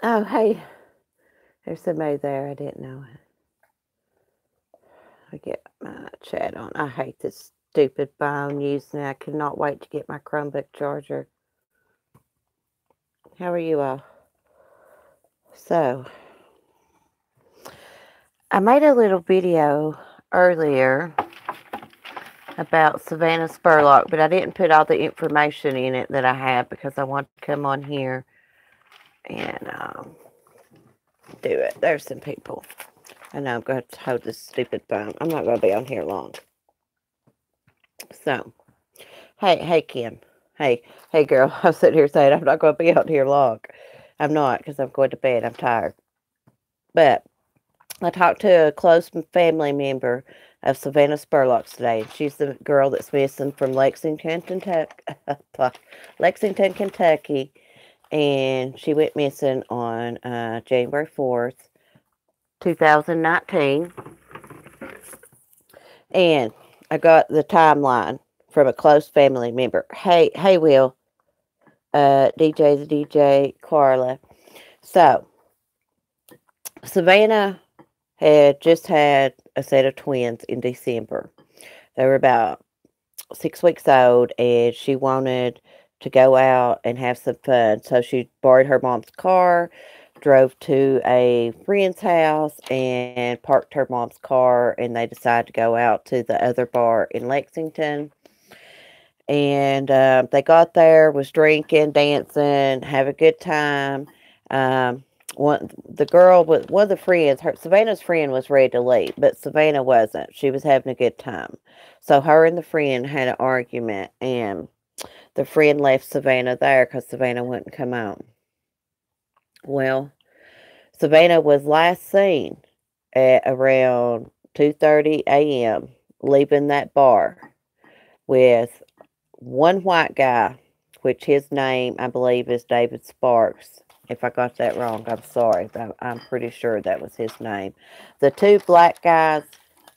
Oh, hey, there's somebody there. I didn't know it. I get my chat on. I hate this stupid phone using it. I cannot wait to get my Chromebook charger. How are you all? So, I made a little video earlier about Savannah Spurlock, but I didn't put all the information in it that I have because I want to come on here and do it. There's some people. I know I'm going to hold this stupid phone. I'm not going to be on here long. So, hey, Kim. Hey, girl. I'm sitting here saying I'm not going to be out here long. I'm not because I'm going to bed. I'm tired. But I talked to a close family member of Savannah Spurlock's today. She's the girl that's missing from Lexington, Kentucky. Lexington, Kentucky. And she went missing on January 4th, 2019. And I got the timeline from a close family member. Hey, Will. DJ, the DJ, Carla. So, Savannah had just had a set of twins in December. They were about 6 weeks old, and she wanted to go out and have some fun. So she borrowed her mom's car, drove to a friend's house, and parked her mom's car, and they decided to go out to the other bar in Lexington. And they got there, was drinking, dancing, have a good time. The girl was one of the friends. Savannah's friend was ready to leave, but Savannah wasn't. She was having a good time. So her and the friend had an argument, and the friend left Savannah there because Savannah wouldn't come out. Well, Savannah was last seen at around 2:30 a.m. leaving that bar with one white guy, which his name, I believe, is David Sparks. If I got that wrong, I'm sorry, but I'm pretty sure that was his name. The two black guys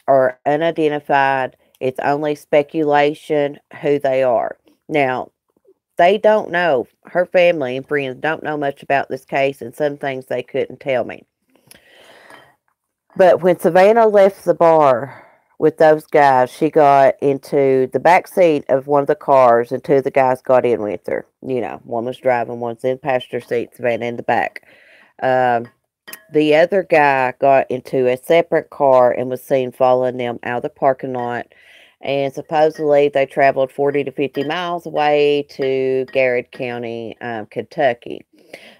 are unidentified. It's only speculation who they are. Now, they don't know, her family and friends don't know much about this case, and some things they couldn't tell me. But when Savannah left the bar with those guys, she got into the back seat of one of the cars, and two of the guys got in with her. You know, one was driving, one's in passenger seat, Savannah in the back. Um, the other guy got into a separate car and was seen following them out of the parking lot. And supposedly they traveled 40 to 50 miles away to Garrett County, Kentucky.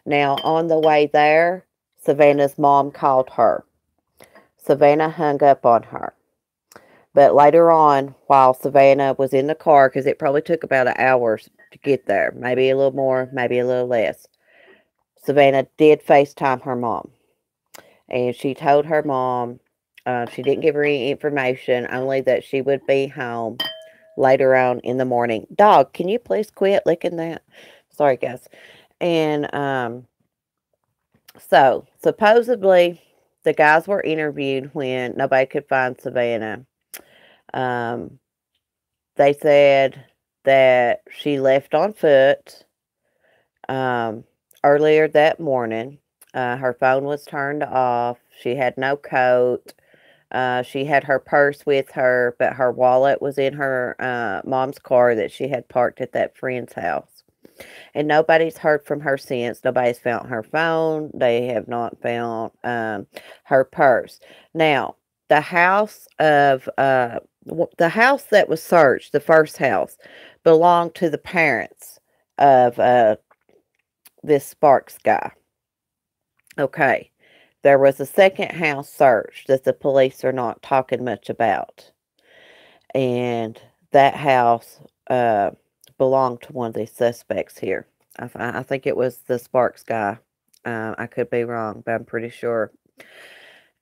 Now, on the way there, Savannah's mom called her. Savannah hung up on her. But later on, while Savannah was in the car, because it probably took about an hour to get there, maybe a little more, maybe a little less, Savannah did FaceTime her mom. And she told her mom she didn't give her any information, only that she would be home later on in the morning. Dog, can you please quit licking that? Sorry, guys. And so, supposedly, the guys were interviewed when nobody could find Savannah. Um, they said that she left on foot um, earlier that morning. Her phone was turned off. She had no coat. She had her purse with her, but her wallet was in her mom's car that she had parked at that friend's house. And nobody's heard from her since. Nobody's found her phone. They have not found her purse. Now, the house of the house that was searched, the first house, belonged to the parents of this Sparks guy. Okay. There was a second house search that the police are not talking much about. And that house belonged to one of the suspects here. I think it was the Sparks guy. I could be wrong, but I'm pretty sure.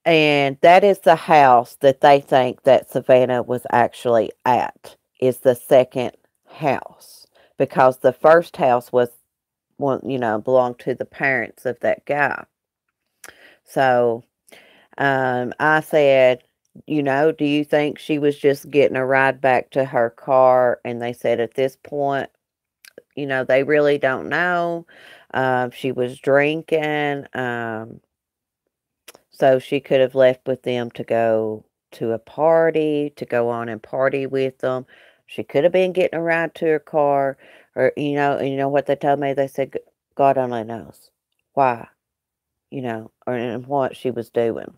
And that is the house that they think that Savannah was actually at, is the second house. Because the first house was one, belonged to the parents of that guy. So I said, do you think she was just getting a ride back to her car? And they said at this point, they really don't know. She was drinking, so she could have left with them to go to a party, to go on and party with them. She could have been getting a ride to her car, or, you know what they told me? They said, God only knows why, or and what she was doing.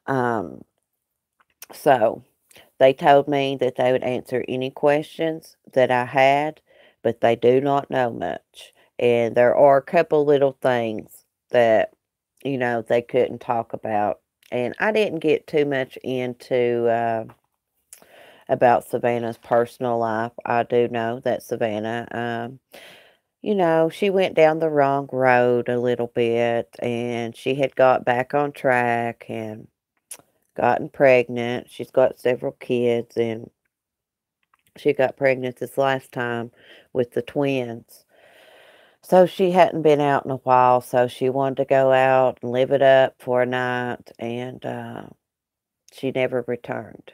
Um, so they told me that they would answer any questions that I had, but they do not know much. And there are a couple little things that, they couldn't talk about. And I didn't get too much into about Savannah's personal life. I do know that Savannah, she went down the wrong road a little bit, and she had got back on track and gotten pregnant. She's got several kids, and she got pregnant this last time with the twins. So she hadn't been out in a while, so she wanted to go out and live it up for a night, and she never returned.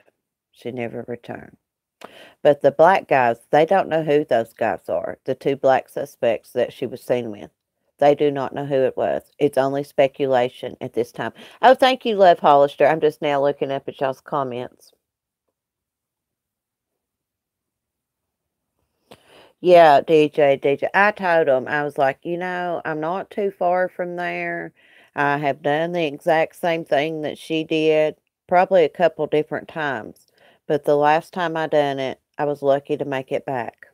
She never returned. But the black guys, they don't know who those guys are. The two black suspects that she was seen with. They do not know who it was. It's only speculation at this time. Oh, thank you, Love Hollister. I'm just now looking up at y'all's comments. Yeah, DJ. I told him, I was like, I'm not too far from there. I have done the exact same thing that she did, probably a couple different times. But the last time I done it, I was lucky to make it back.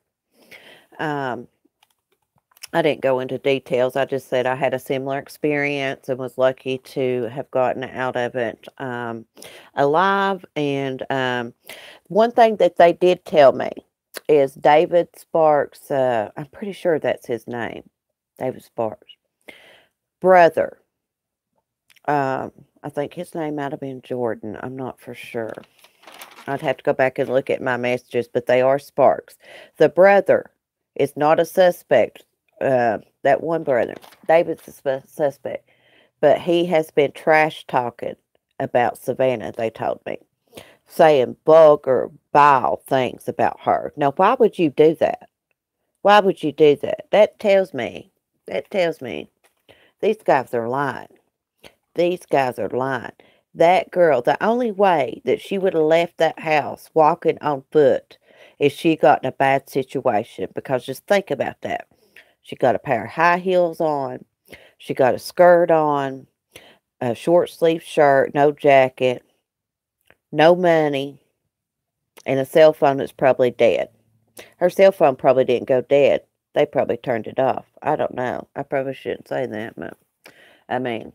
I didn't go into details. I just said I had a similar experience and was lucky to have gotten out of it alive. And one thing that they did tell me is David Sparks, I'm pretty sure that's his name, David Sparks' brother. I think his name might have been Jordan. I'm not for sure. I'd have to go back and look at my messages, but they are Sparks. The brother is not a suspect. That one brother, David's a suspect, but he has been trash talking about Savannah, they told me, saying vulgar, vile things about her. Now, why would you do that? Why would you do that? That tells me these guys are lying. These guys are lying. That girl, the only way that she would have left that house walking on foot is she got in a bad situation, because just think about that. She got a pair of high heels on. She got a skirt on, a short sleeve shirt, no jacket, no money, and a cell phone that's probably dead. Her cell phone probably didn't go dead. They probably turned it off. I don't know. I probably shouldn't say that, but I mean,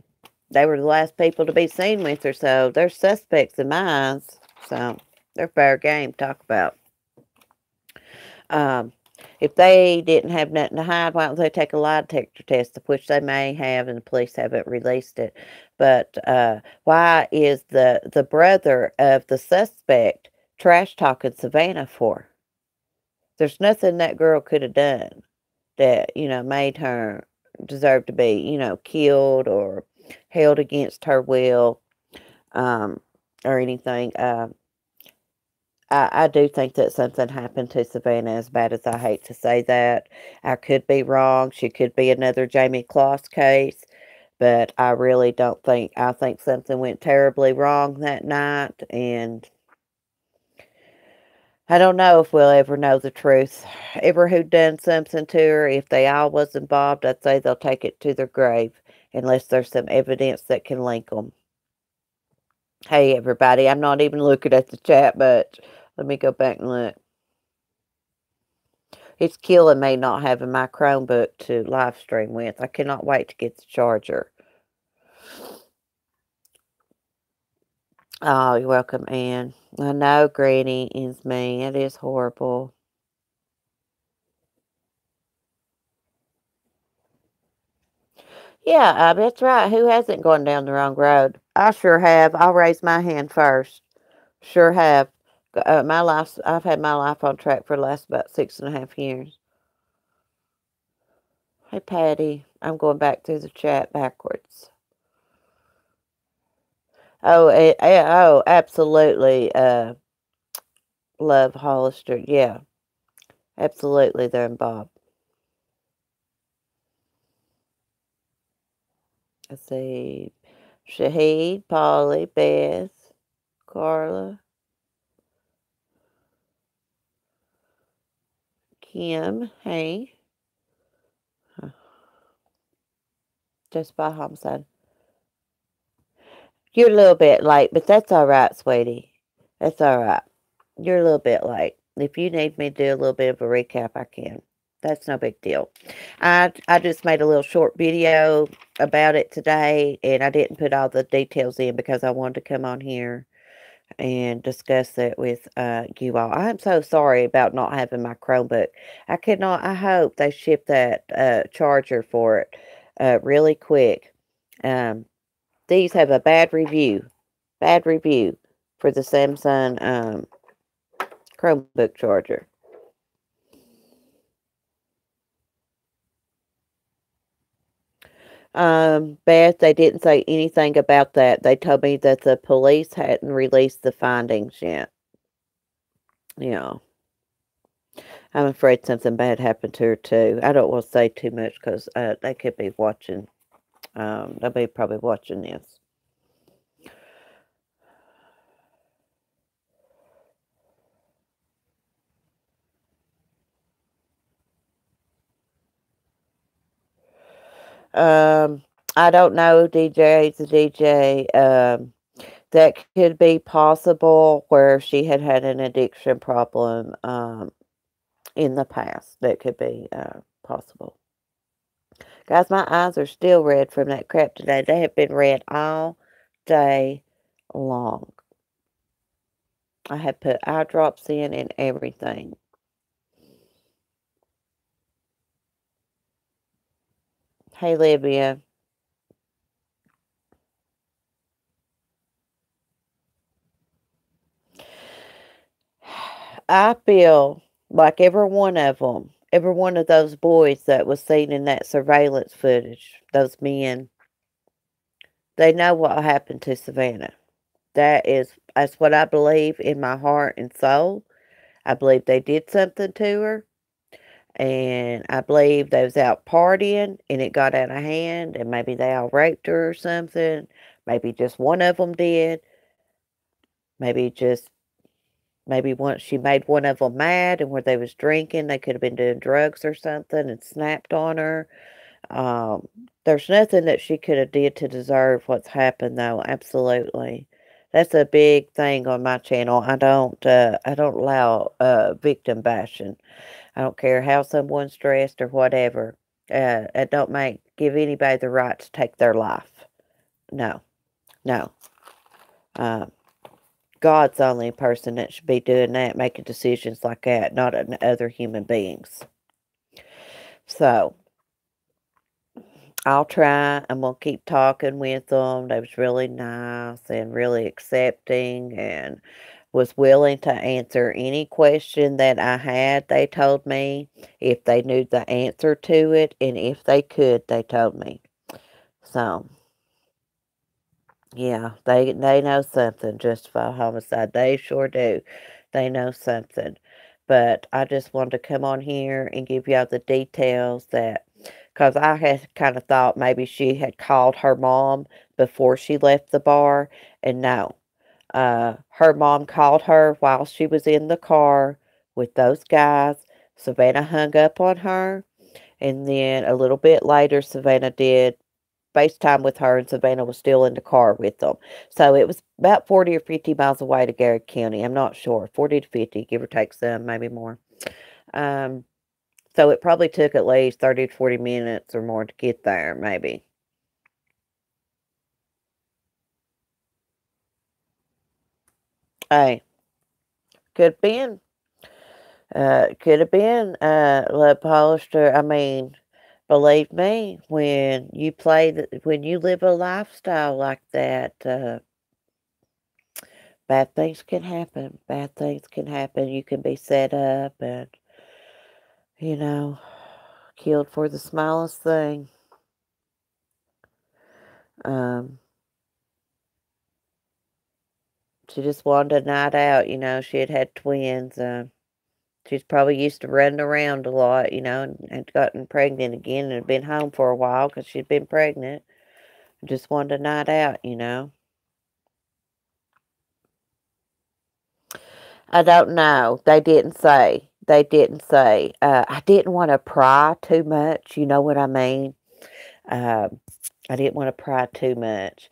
they were the last people to be seen with her, so they're suspects in my eyes. So they're fair game to talk about. If they didn't have nothing to hide, why don't they take a lie detector test, of which they may have, and the police haven't released it. But why is the brother of the suspect trash talking Savannah for? There's nothing that girl could have done that, made her deserve to be, killed or held against her will, or anything. I do think that something happened to Savannah, as bad as I hate to say that. I could be wrong. She could be another Jamie Kloss case, but I really don't think. I think something went terribly wrong that night, and I don't know if we'll ever know the truth. Ever who done something to her, if they all was involved, I'd say they'll take it to their grave, unless there's some evidence that can link them. Hey, everybody, I'm not even looking at the chat, but let me go back and look. It's killing me not having my Chromebook to live stream with. I cannot wait to get the charger. Oh, you're welcome, Ann. I know Granny is me. It is horrible. Yeah, that's right. Who hasn't gone down the wrong road? I sure have. I'll raise my hand first. Sure have. I've had my life on track for the last about 6.5 years. Hey, Patty. I'm going back through the chat backwards. Oh, absolutely. Love Hollister. Yeah, absolutely. They're involved. Let's see. Shahid, Polly, Beth, Carla, Kim, Hank. Just by homicide. You're a little bit late, but that's all right, sweetie. That's all right. You're a little bit late. If you need me to do a little bit of a recap, I can. That's no big deal. I just made a little short video about it today, and I didn't put all the details in because I wanted to come on here and discuss it with you all. I'm so sorry about not having my Chromebook. I could not. I hope they ship that charger for it really quick. Um, these have a bad review for the Samsung Chromebook charger. Beth, they didn't say anything about that. They told me that the police hadn't released the findings yet. Yeah. I'm afraid something bad happened to her too. I don't want to say too much because they could be watching. They'll be probably watching this. I don't know, DJ, the DJ. That could be possible where she had had an addiction problem in the past. That could be possible. Guys, my eyes are still red from that crap today. They have been red all day long. I have put eye drops in and everything. Hey, Libya. I feel like every one of them, every one of those boys that was seen in that surveillance footage, those men, they know what happened to Savannah. That's what I believe in my heart and soul. I believe they did something to her. And I believe they was out partying and it got out of hand and maybe they all raped her or something. Maybe just one of them did. Maybe just maybe once she made one of them mad and where they was drinking, they could have been doing drugs or something and snapped on her. There's nothing that she could have did to deserve what's happened though. Absolutely. That's a big thing on my channel. I don't allow victim bashing. I don't care how someone's dressed or whatever. It don't give anybody the right to take their life. No, no. Uh, God's the only person that should be doing that, making decisions like that, not other human beings. So, I'll try. I'm going to keep talking with them. They was really nice and really accepting and was willing to answer any question that I had, they told me. If they knew the answer to it, and if they could, they told me. So, yeah, they know something, justified homicide. They sure do. They know something. But I just wanted to come on here and give y'all the details that, because I had kind of thought maybe she had called her mom before she left the bar, and no. Her mom called her while she was in the car with those guys. Savannah hung up on her, and then a little bit later, Savannah did FaceTime with her, and Savannah was still in the car with them. So it was about 40 or 50 miles away to Garrett County. I'm not sure. 40 to 50, give or take some, maybe more. Um, so it probably took at least 30 to 40 minutes or more to get there, maybe. Hey, could have been. Could have been, Love Hollister. I mean, believe me, when you live a lifestyle like that, bad things can happen. Bad things can happen. You can be set up and, you know, killed for the smallest thing. Um, she just wanted a night out, she had had twins. She's probably used to running around a lot, and had gotten pregnant again and had been home for a while because she'd been pregnant. Just wanted a night out, you know. I don't know. They didn't say. They didn't say. I didn't want to pry too much. You know what I mean? Uh, I didn't want to pry too much.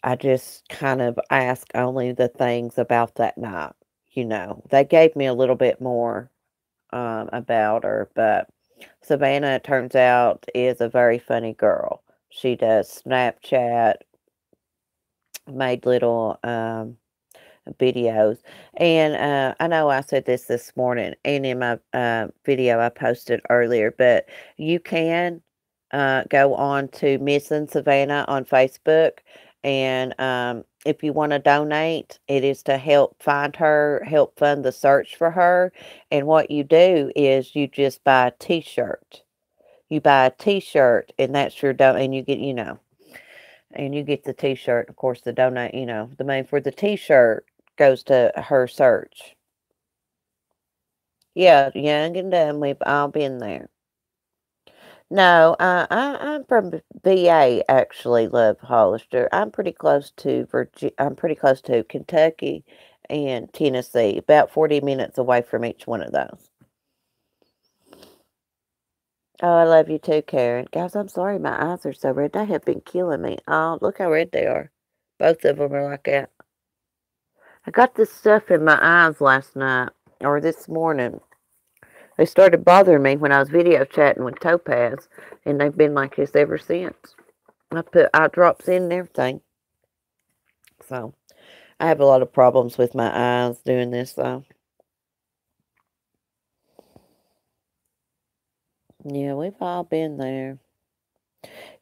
I just kind of asked only the things about that night. You know, they gave me a little bit more about her, but Savannah, it turns out, is a very funny girl. She does Snapchat, made little videos. And I know I said this morning and in my video I posted earlier, but you can go on to Missing Savannah on Facebook. And if you want to donate, it is to help find her, help fund the search for her. And what you do is you just buy a t-shirt. You buy a t-shirt and that's your and you get, you know, and you get the t-shirt. Of course, the donate, you know, the money for the t-shirt goes to her search. Yeah, young and dumb, we've all been there. No, I'm from VA, actually, Love Hollister. I'm pretty close to I'm pretty close to Kentucky and Tennessee, about 40 minutes away from each one of those. Oh, I love you too, Karen. Guys, I'm sorry my eyes are so red. They have been killing me. Oh, look how red they are. Both of them are like that. I got this stuff in my eyes last night, or this morning. They started bothering me when I was video chatting with Topaz, and they've been like this ever since. I put eye drops in and everything. So, I have a lot of problems with my eyes doing this, though. Yeah, we've all been there.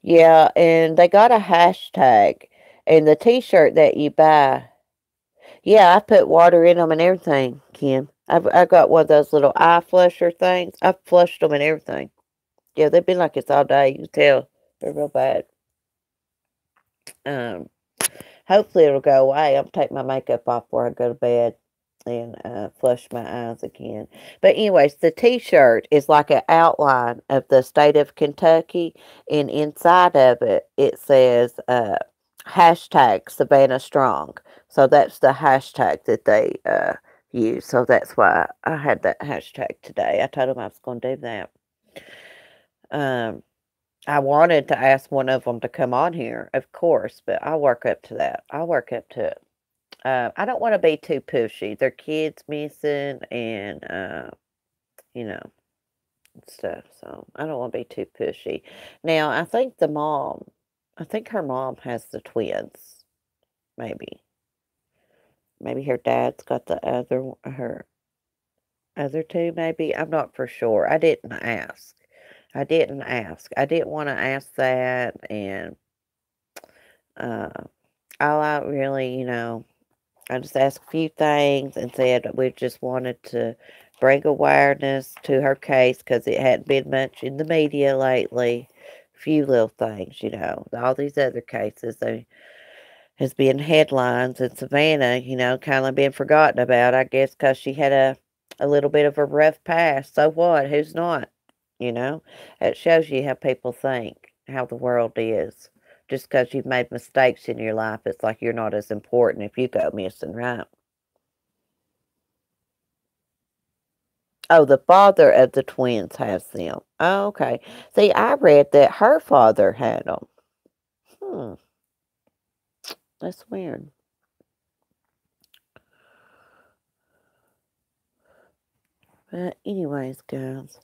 Yeah, and they got a hashtag, and the t-shirt that you buy. Yeah, I put water in them and everything, Kim. I got one of those little eye flusher things. I've flushed them and everything. Yeah, they've been like this all day. You can tell they're real bad. Um, Hopefully it'll go away. I'm gonna take my makeup off before I go to bed and flush my eyes again. But anyways, the T-shirt is like an outline of the state of Kentucky, and inside of it, it says hashtag Savannah Strong. So that's the hashtag that they use. So that's why I had that hashtag today. I told them I was going to do that. Um, I wanted to ask one of them to come on here, of course, but I'll work up to that. I'll work up to it. I don't want to be too pushy. Their kids missing and, you know, stuff. So I don't want to be too pushy. Now, I think her mom has the twins. Maybe. Maybe her dad's got her other two, maybe. I'm not for sure. I didn't ask. I didn't ask. I didn't want to ask that. And, uh, all I really, I just asked a few things and said we just wanted to bring awareness to her case because it hadn't been much in the media lately. Few little things, all these other cases, they has been headlines, and Savannah, kind of been forgotten about, I guess, because she had a little bit of a rough past. So what? Who's not? It shows you how people think, how the world is. Just because you've made mistakes in your life, it's like you're not as important if you go missing, right? Oh, the father of the twins has them. Oh, okay. See, I read that her father had them. Hmm, that's weird. But anyways, guys,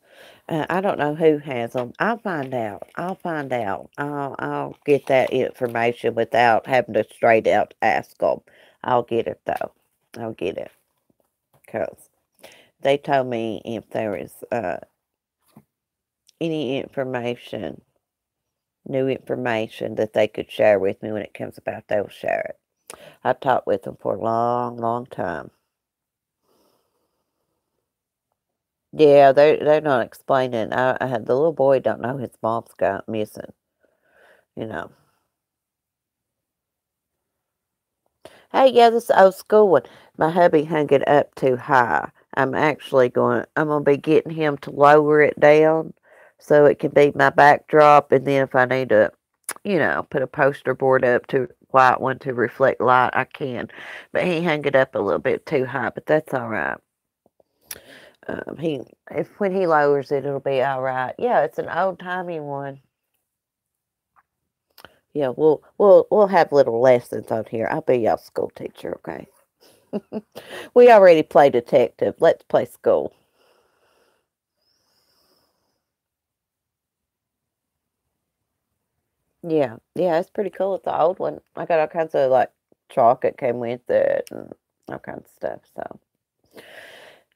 I don't know who has them. I'll find out. I'll find out. I'll get that information without having to straight out ask them. I'll get it though. I'll get it because they told me if there is any information, new information that they could share with me when it comes about, they will share it. I talked with them for a long, long time. Yeah, they're not explaining. The little boy don't know his mom's got missing. You know. Hey, yeah, this old school one. My hubby hung it up too high. I'm gonna be getting him to lower it down so it can be my backdrop, and then if I need to you know, put a poster board up to white one to reflect light, I can. But he hung it up a little bit too high, but that's all right. He if when he lowers it, it'll be all right. Yeah, it's an old timey one. Yeah, we'll have little lessons on here. I'll be y'all school teacher, okay? We already play detective. Let's play school. Yeah, yeah, it's pretty cool. It's an old one. I got all kinds of like chocolate came with it and all kinds of stuff. So,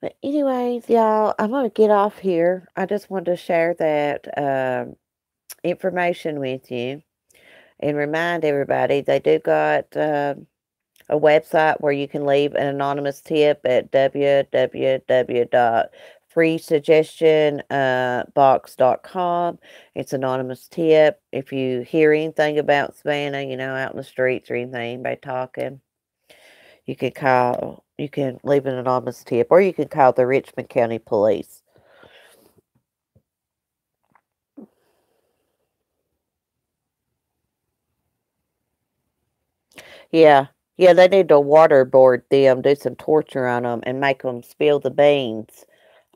but anyways, y'all, I'm gonna get off here. I just wanted to share that information with you and remind everybody they do got a website where you can leave an anonymous tip at www.freesuggestionbox.com. It's anonymous tip. If you hear anything about Savannah, you know, out in the streets or anything, by talking, you can leave an anonymous tip, or you can call the Richmond County Police. Yeah. Yeah, they need to waterboard them, do some torture on them, and make them spill the beans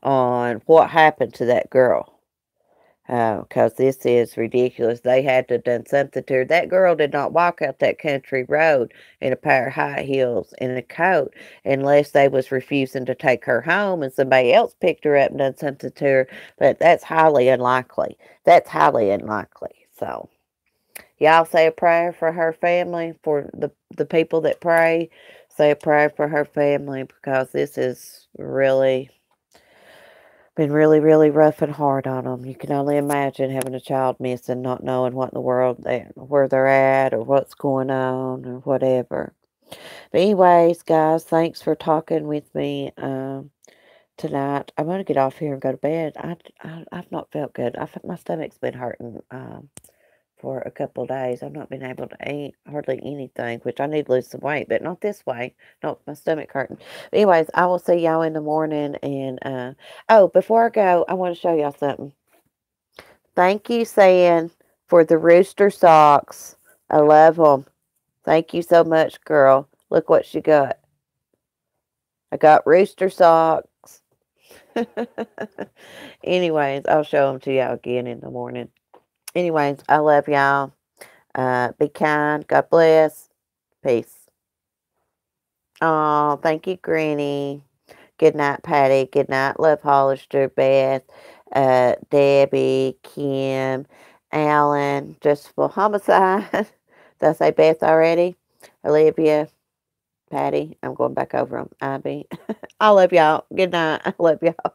on what happened to that girl. Because this is ridiculous. They had to done something to her. That girl did not walk out that country road in a pair of high heels and a coat unless they was refusing to take her home and somebody else picked her up and done something to her. But that's highly unlikely. That's highly unlikely. So, y'all say a prayer for her family, for the people that pray. Say a prayer for her family because this is really been really, really rough and hard on them. You can only imagine having a child missing, not knowing what in the world where they're at or what's going on or whatever. But anyways, guys, thanks for talking with me tonight. I'm gonna get off here and go to bed. I've not felt good. My stomach's been hurting for a couple of days. I've not been able to eat hardly anything, which I need to lose some weight, but not this way. Not with my stomach hurting. But anyways, I will see y'all in the morning. And oh, before I go, I want to show y'all something. Thank you, San, for the rooster socks. I love them. Thank you so much, girl. Look what she got. I got rooster socks. Anyways, I'll show them to y'all again in the morning. Anyways, I love y'all. Be kind. God bless. Peace. Oh, thank you, Granny. Good night, Patty. Good night, Love Hollister, Beth, Debbie, Kim, Alan, Justifiable Homicide. Did I say Beth already? Olivia, Patty. I'm going back over them. Abby. I love y'all. Good night. I love y'all.